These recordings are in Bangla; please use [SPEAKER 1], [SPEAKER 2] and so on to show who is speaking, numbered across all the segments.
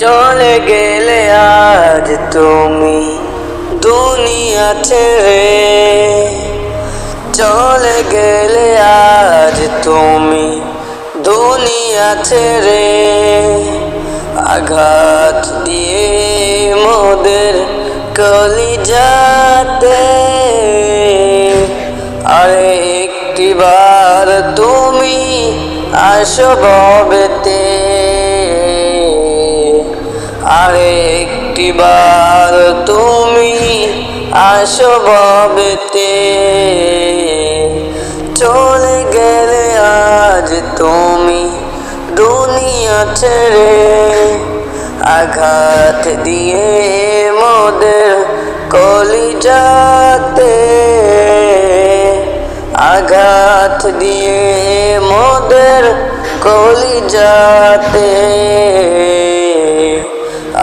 [SPEAKER 1] চলে গেলে আজ তুমি দুনিয়া ছেড়ে, চলে গেলে আজ তুমি দুনিয়া ছেড়ে। আঘাত দিয়ে মোদের কলিজাতে, আরে একটিবার তুমি আসো ভবেতে, আরে একটিবার তুমি আসো ভবেতে। চলে গেলে আজ তুমি দুনিয়া ছেড়ে, আঘাত দিয়ে মোদের কলিজাতে, আঘাত দিয়ে মোদের কলিজাতে।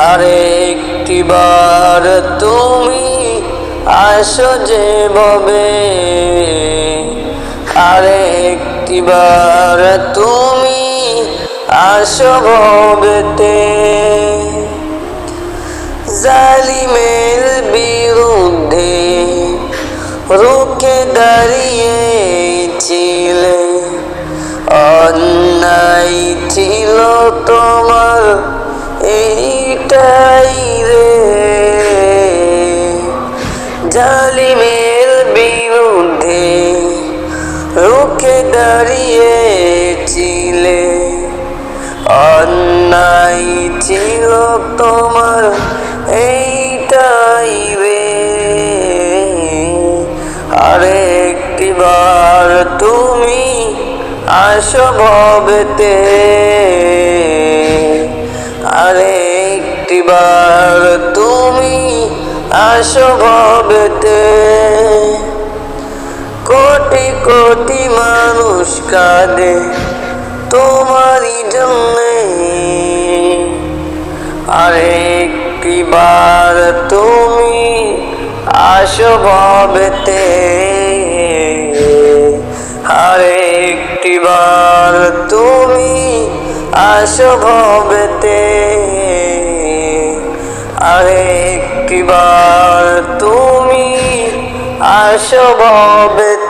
[SPEAKER 1] আরে একটিবার তুমি আসো যে ভবে, আরে একটিবার তুমি আসো ভবেতে। জালিমের বিরুদ্ধে রুখে দাঁড়িয়েছিলে, অন্যায় ছিল তোমার এইটাই রে। জালিমের বিরুদ্ধে রুখে দাঁড়িয়েছিলে, অন্যায় ছিল তোমার এইটাই রে। আরে একটিবার তুমি আসো ভবেতে, আরে একটিবার তুমি আসো ভবেতে। কোটি কোটি মানুষ কাঁদে তোমারই জন্যে, আরে একটিবার তুমি আসো ভবেতে, আরে একটিবার তুমি আসো ভবেতে, আরে একটিবার তুমি আসো ভবেতে।